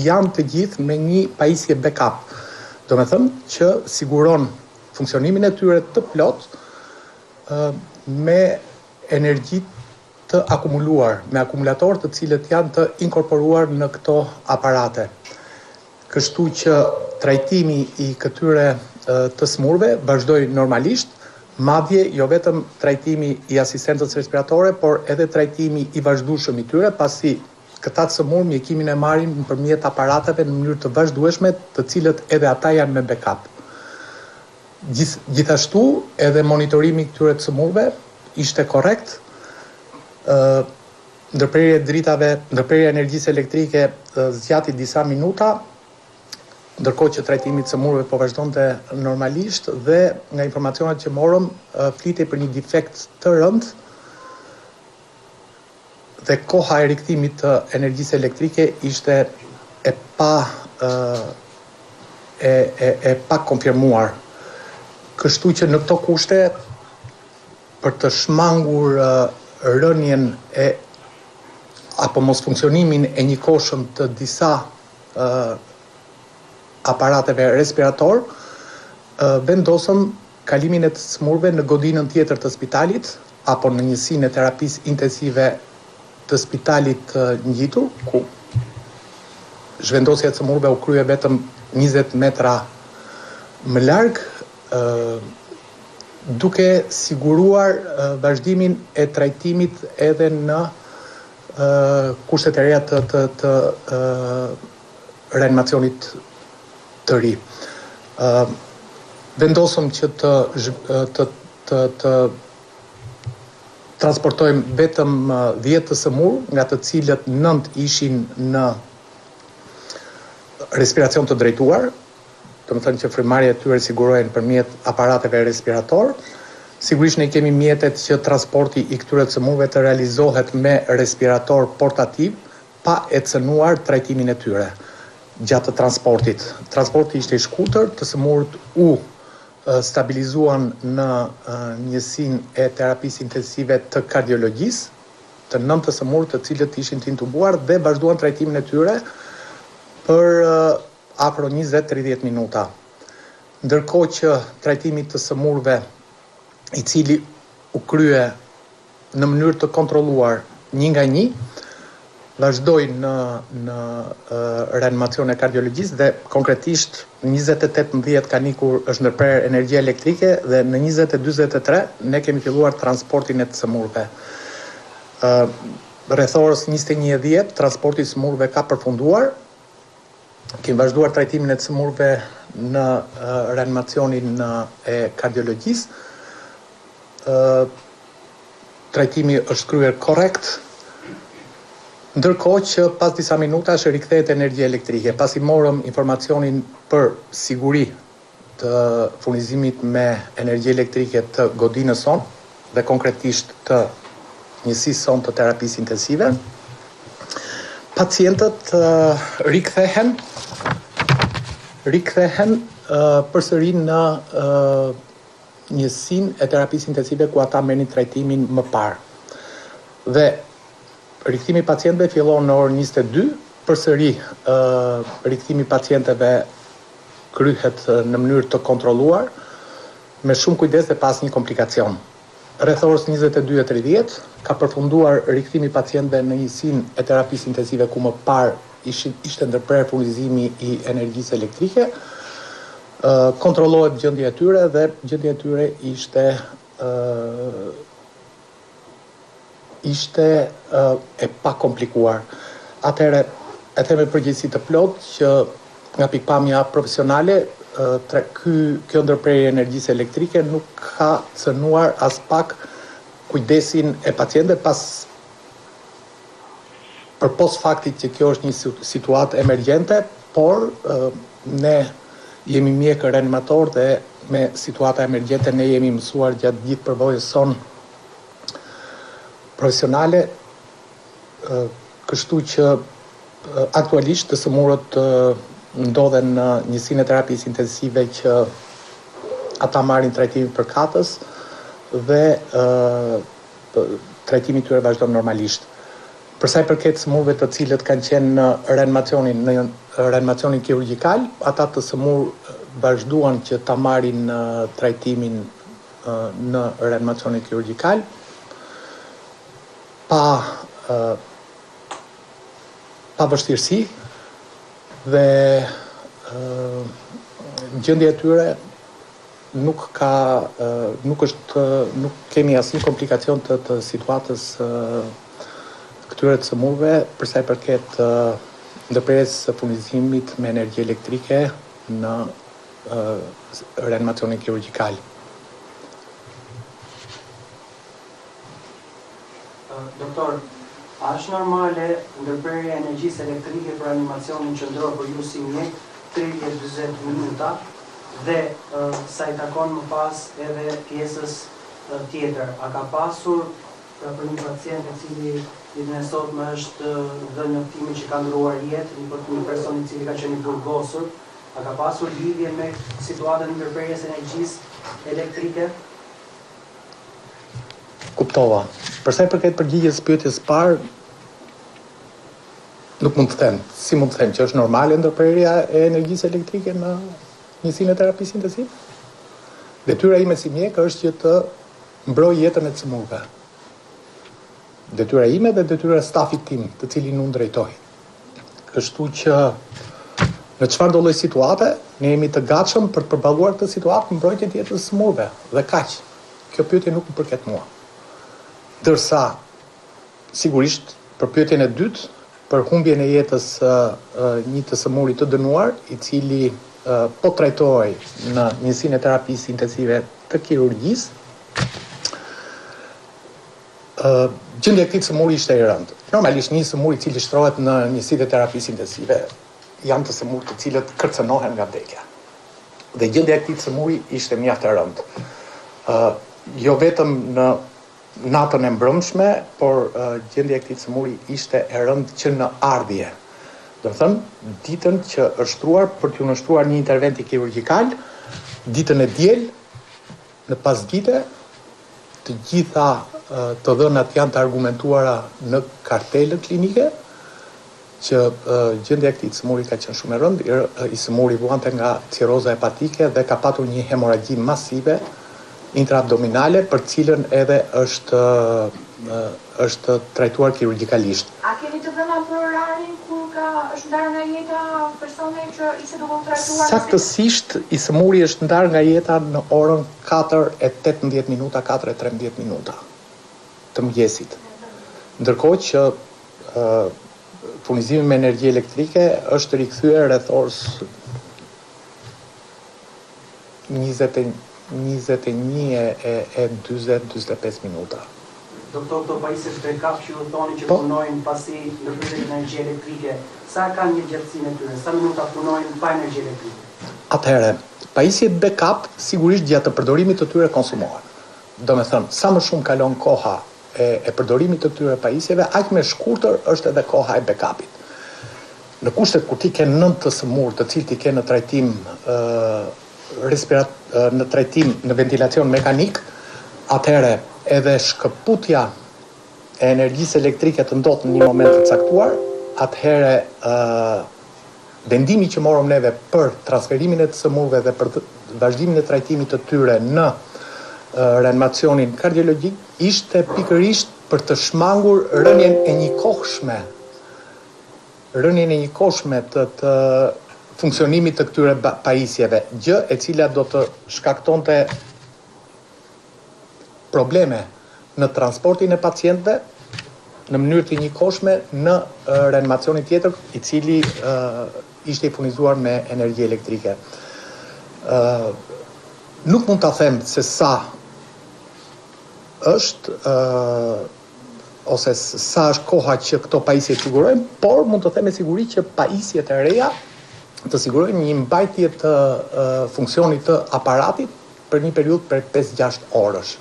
janë të gjithë me një pajisje backup. Do me thënë që siguron funksionimin e tyre të plot me energji të akumuluar, me akumulator të cilët janë të inkorporuar në këto aparate. Kështu që trajtimi i këtyre të smurve vazhdoi normalisht, madje jo vetëm trajtimi i asistentës respiratore, por edhe trajtimi i vazhdueshëm i tyre, pasi këta të smur mjekimin e marrin nëpërmjet aparateve në mënyrë të vazhdueshme, të cilët edhe ata janë me backup. Gjithashtu, edhe monitorimi i këtyre të smurve ishte korrekt. Ndërprerja e dritave, ndërprerja e energjisë elektrike zgjati disa minuta, ndërkohë që trajtimi i smurve po vazhdonte normalisht dhe nga informacionet që morëm flitej për një defekt të rënd dhe koha e rikthimit të energjisë elektrike ishte e pa konfirmuar. Kështu që në këto kushte, për të shmangur rënien apo mos funksionimin e një koshëm të disa aparateve respirator, vendosëm kalimin e të smurve në godinën tjetër të spitalit, apo në njësinë e terapisë intensive të spitalit ngjitur, ku zhvendosja e smurve u krye vetëm 20 metra më larg, duke siguruar vazhdimin e trajtimit edhe në kushtet e reja të reanimacionit të ri. Vendosëm që të transportojmë vetëm 10 të smur, nga të cilët 9 ishin në respiracion të drejtuar, do të thënë që frymarrja e tyre sigurohen përmjet aparateve respirator. Sigurisht ne kemi mjetet që transporti i këtyre të smurve të realizohet me respirator portativ, pa e cënuar trajtimin e tyre gjatë transportit. Transporti ishte i shkurtër, të smurët u stabilizuan në njësinë e terapisë intensive të kardiologjisë, të 9 të smurët të cilët ishin të intubuar dhe vazhduan trajtimin e tyre për afro 20-30 minuta. Ndërkohë që trajtimi të smurve, i cili u krye në mënyrë të kontrolluar një nga një, vazhdoi në reanimacion e kardiologjisë dhe konkretisht në 20:18 ka nikur është ndërprerë energjia elektrike dhe në 20:43 ne kemi filluar transportin e të smurve. Rreth orës 21:10 transporti i smurve ka përfunduar. Kemi vazhduar trajtimin e të smurve në reanimacionin e kardiologjisë. Trajtimi është kryer korrekt, ndërkohë që pas disa minutash rikthehet energjia elektrike. Pasi morëm informacionin për siguri të furnizimit me energji elektrike të godinës son dhe konkretisht të njësisë son të terapisë intensive, pacientët rikthehen përsëri në njësinë e terapisë intensive ku ata merrnin trajtimin më parë. Dhe rikthimi i pacientëve fillon në orën 22, përsëri rikthimi i pacientëve kryhet në mënyrë të kontrolluar, me shumë kujdes dhe pas një komplikacion. Rreth orës 22:30 ka përfunduar rikthimi i pacientëve në njësinë e terapisë intensive ku më parë ishte ndërprerë furnizimi i energjisë elektrike. Kontrollohet gjendja e tyre dhe gjendja e tyre ishte e pa komplikuar. Atëherë, e them me përgjegjësi të plot që nga pikpamja profesionale, kjo ndërprerje energjisë elektrike nuk ka cënuar as pak kujdesin e pacientëve përpos faktit që kjo është një situatë emergjente, por ne jemi mjekë reanimator dhe me situata emergjente ne jemi mësuar gjatë gjithë përvojës son profesionale, kështu që aktualisht të smurët ndodhen në njësinë e terapisë intensive që ata marrin trajtimin përkatës dhe trajtimi tyre vazhdon normalisht. Përsa i përket smurëve të cilët kanë qenë në reanimacionin, në reanimacionin kirurgjikal, ata të sëmur vazhduan që ta marrin trajtimin në reanimacionin kirurgjikal pa vështirësi dhe gjendja e tyre nuk kemi asnjë komplikacion të situatës këtyre të sëmurve përsa i përket ndërprerjes së furnizimit me energji elektrike në reanimacionin kirurgjikal. Doktor, a është normale ndërprerja e energjisë elektrike për reanimacionin qendror për ju si mjek 30-40 minuta dhe sa i takon më pas edhe pjesës tjetër? A ka pasur për një pacient i cili ditën e sotme është dhënë njoftimin që ka ndruar jetë, një person i cili ka qenë i burgosur, a ka pasur lidhje me situatën e ndërprerjes energjisë elektrike? Kuptova. Përsa i përket përgjigjes pyetjes parë, nuk mund të them. Si mund të them që është normale ndërprerja e energjisë elektrike në njësinë e terapisë intensive? Detyra ime si mjek është që të mbroj jetën e të sëmurve. Detyra ime dhe detyra stafit tim, të cilin unë drejtoj. Kështu që në çfarëdo lloj situate, ne jemi të gatshëm për të përballuar këtë situatë në mbrojtjen e jetës së sëmurve. Dhe kaq. Kjo pyetje nuk më përket mua. Ndërsa, sigurisht, për pyetjen e dytë, për humbjen e jetës një të sëmurit të dënuar, i cili po trajtohej në njësinë e terapisë intensive të kirurgjisë, gjendja e këtij sëmuri ishte e rëndë. Normalisht një sëmur i cili shtrohet në njësitë e terapisë intensive janë të sëmurë të cilët kërcënohen nga vdekja. Dhe gjendja e këtij sëmuri ishte mjaft e rëndë. Jo vetëm në natën e mbrëmshme, por gjendja e këtij sëmuri ishte e rëndë që në ardhje. Do të thënë, ditën që është shtruar për t'u nështruar një interventi kirurgjikal, ditën e diel, në pasdite, të gjitha të dhënat janë të argumentuara në kartelën klinike, që gjendja e këtij sëmuri ka qenë shumë e rëndë, i sëmuri vuante nga ciroza hepatike dhe ka patur një hemoragji masive intraabdominale për cilën edhe është trajtuar kirurgjikalisht. A keni të dhëna për orarin kur është ndarë nga jeta persone që ishte duke u trajtuar? Saktësisht, i sëmuri është ndarë nga jeta në orën 4:18 minuta, 4:13 minuta të mëngjesit. Ndërkohë që furnizimi me energji elektrike është rikthyer rreth orës 21:40-45 minuta. Doktor, këto pajisjet backup që ju thoni që punojnë pasi ndërprerjen e energji elektrike, sa kanë një gjatësinë e tyre? Sa minuta punojnë pa energji elektrike? Atëherë, pajisjet backup sigurisht gjatë të përdorimit të tyre konsumohen. Do me thënë, sa më shumë kalon koha e përdorimit të këtyre pajisjeve, aq më shkurtër është edhe koha e backupit. Në kushtet kur ti ke 9 të sëmurë, të cilët i ke në trajtim në trajtim në ventilacion mekanik, atëherë edhe shkëputja e energjisë elektrike të ndodh në një moment të caktuar, atëherë vendimi që morëm neve për transferimin e të sëmurëve dhe për vazhdimin e trajtimit të tyre në reanimacionin kardiologjik ishte pikërisht për të shmangur rënien e njëkohshme të funksionimit të këtyre pajisjeve, gjë e cila do të shkaktonte probleme në transportin e pacientëve në mënyrë të njëkohshme në reanimacionin tjetër, i cili ishte i furnizuar me energji elektrike. Nuk mund ta them se sa është ose sa është koha që këto pajisje sigurojnë, por mund të them me siguri që pajisjet e reja të sigurojnë një mbajtje të funksionit të aparatit për një periudhë për 5-6 orësh.